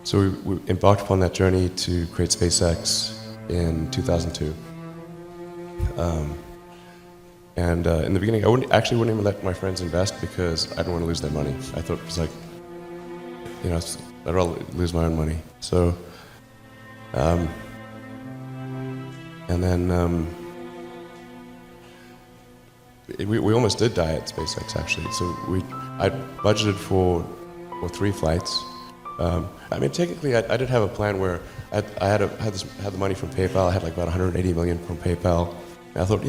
So we embarked upon that journey to create SpaceX in 2002. In the beginning, I wouldn't even let my friends invest because I didn't want to lose their money. I thought it was like, I'd rather lose my own money. So, we almost did die at SpaceX actually. So I budgeted for 3 flights. Technically, I did have a plan where I had the money from PayPal. I had like about 180 million from PayPal. And I thought,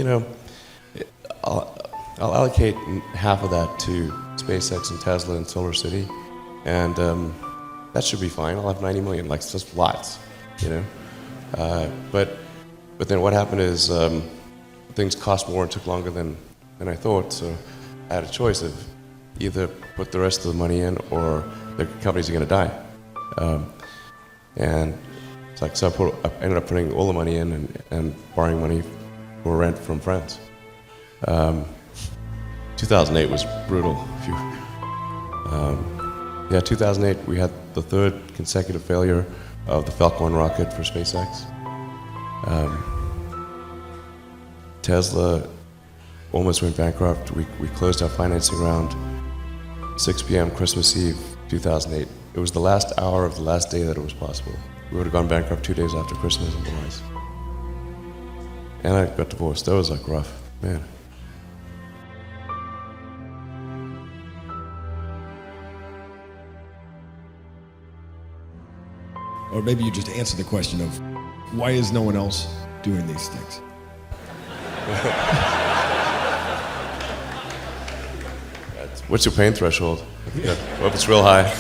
I'll allocate half of that to SpaceX and Tesla and Solar City, and that should be fine. I'll have 90 million, like just lots, But then what happened is things cost more and took longer than I thought. So I had a choice of either put the rest of the money in or the companies are going to die. And it's like, so I ended up putting all the money in and borrowing money for rent from friends. 2008 was brutal. 2008 we had the 3rd consecutive failure of the Falcon 1 rocket for SpaceX. Tesla almost went bankrupt. We closed our financing round 6 p.m. Christmas Eve 2008. It was the last hour of the last day that it was possible. We would have gone bankrupt 2 days after Christmas otherwise. And I got divorced. That was like rough, man. Or maybe you just answer the question of, why is no one else doing these things? What's your pain threshold? Well, if it's real high.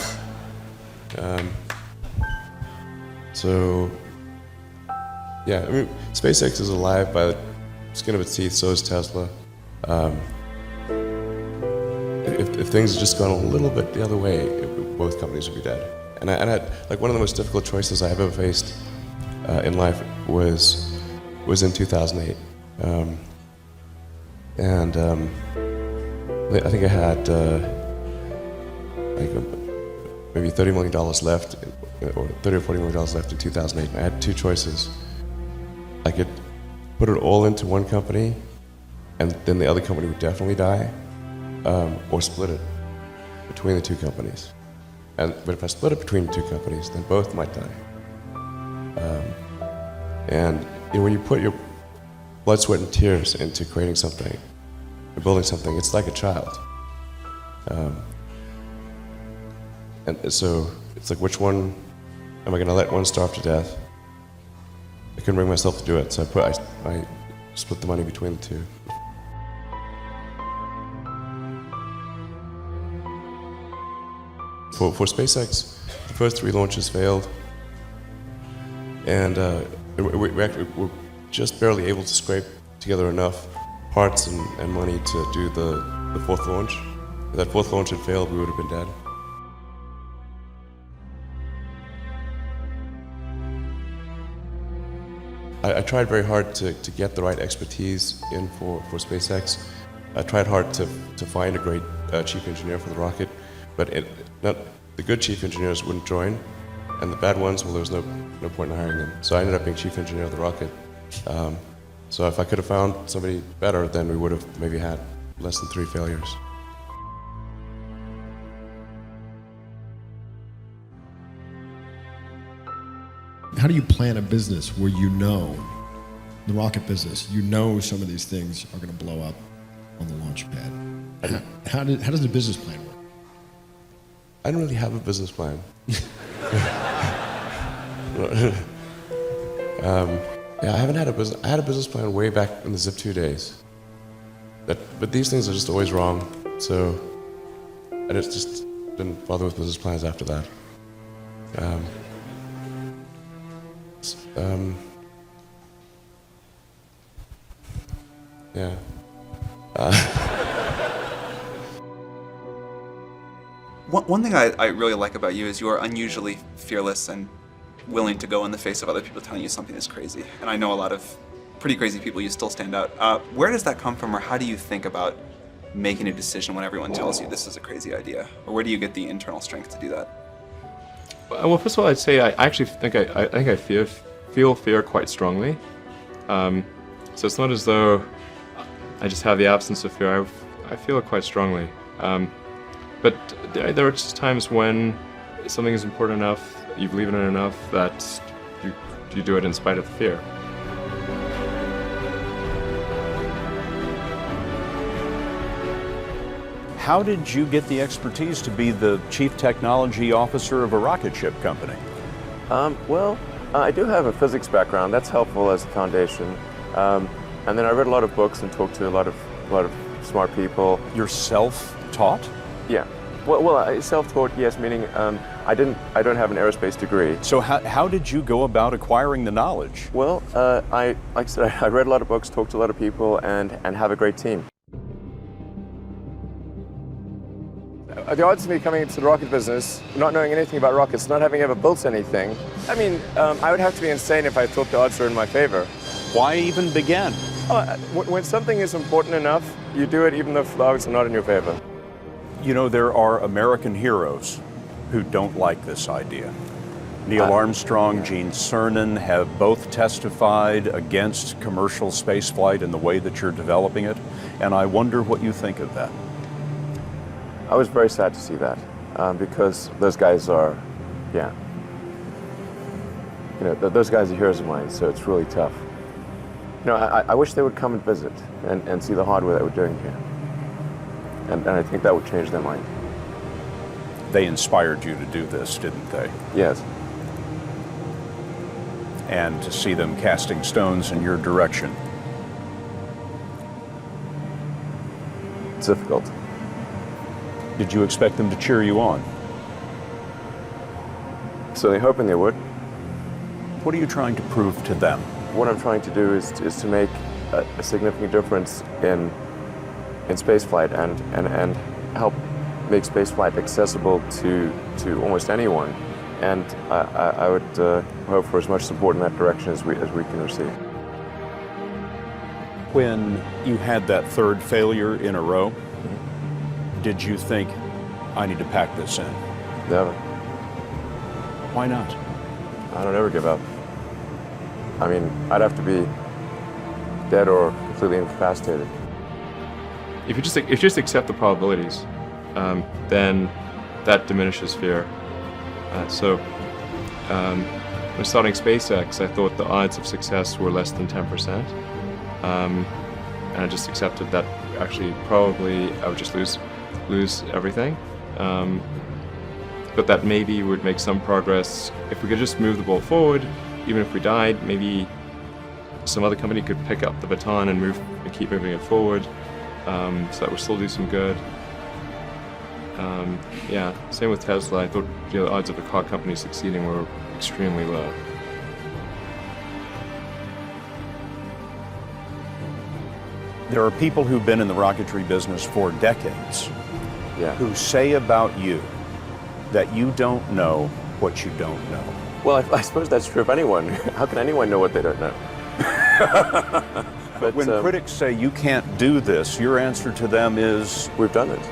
SpaceX is alive by the skin of its teeth, so is Tesla. If things had just gone a little bit the other way, both companies would be dead. And I like one of the most difficult choices I have ever faced in life was in 2008. I think I had maybe $30 million left, or $30 or $40 million left in 2008. And I had 2 choices. I could put it all into one company, and then the other company would definitely die, or split it between the 2 companies. But if I split it between the 2 companies, then both might die. When you put your blood, sweat, and tears into creating something, or building something, it's like a child. And so it's like, which one am I going to let one starve to death? I couldn't bring myself to do it, so I split the money between the 2. For SpaceX, the first 3 launches failed, and we're just barely able to scrape together enough parts and money to do the 4th launch. If that 4th launch had failed, we would have been dead. I tried very hard to get the right expertise in for SpaceX. I tried hard to find a great chief engineer for the rocket, but the good chief engineers wouldn't join, and the bad ones, well, there was no point in hiring them. So I ended up being chief engineer of the rocket. So if I could have found somebody better, then we would have maybe had less than 3 failures. How do you plan a business where the rocket business, some of these things are going to blow up on the launch pad? How does the business plan work? I don't really have a business plan. I haven't had a business. I had a business plan way back in the Zip2 days. But these things are just always wrong. So I just didn't bother with business plans after that. One thing I really like about you is you are unusually fearless and willing to go in the face of other people telling you something is crazy. And I know a lot of pretty crazy people, you still stand out. Where does that come from, or how do you think about making a decision when everyone tells you this is a crazy idea? Or where do you get the internal strength to do that? Well, first of all, I'd say I actually think I feel fear quite strongly. So it's not as though I just have the absence of fear. I feel it quite strongly. But there are just times when something is important enough, you believe in it enough, that you do it in spite of the fear. How did you get the expertise to be the chief technology officer of a rocket ship company? I do have a physics background. That's helpful as a foundation. And then I read a lot of books and talked to a lot of smart people. You're self-taught? Yeah. Well, self-taught, yes, meaning I don't have an aerospace degree. So how did you go about acquiring the knowledge? Well, like I said, I read a lot of books, talked to a lot of people, and have a great team. The odds of me coming into the rocket business, not knowing anything about rockets, not having ever built anything, I mean, I would have to be insane if I thought the odds were in my favor. Why even begin? When something is important enough, you do it even if the odds are not in your favor. You know, there are American heroes who don't like this idea. Neil Armstrong, Gene Cernan have both testified against commercial spaceflight in the way that you're developing it, and I wonder what you think of that. I was very sad to see that because those guys are, yeah. You know, those guys are heroes of mine, so it's really tough. You know, I wish they would come and visit and see the hardware that we're doing here. And I think that would change their mind. They inspired you to do this, didn't they? Yes. And to see them casting stones in your direction. It's difficult. Did you expect them to cheer you on? So they're hoping they would. What are you trying to prove to them? What I'm trying to do is to make a significant difference in spaceflight and help make spaceflight accessible to almost anyone. And I would hope for as much support in that direction as we can receive. When you had that third failure in a row, did you think, I need to pack this in? Never. Why not? I don't ever give up. I mean, I'd have to be dead or completely incapacitated. If you just accept the probabilities, then that diminishes fear. When starting SpaceX, I thought the odds of success were less than 10%, and I just accepted that actually probably I would just lose everything. But that maybe would make some progress if we could just move the ball forward. Even if we died, maybe some other company could pick up the baton and keep moving it forward, so that would still do some good. Yeah, same with Tesla. I thought the odds of a car company succeeding were extremely low. There are people who've been in the rocketry business for decades who say about you that you don't know what you don't know. Well, I suppose that's true of anyone. How can anyone know what they don't know? But when critics say you can't do this, your answer to them is, we've done it.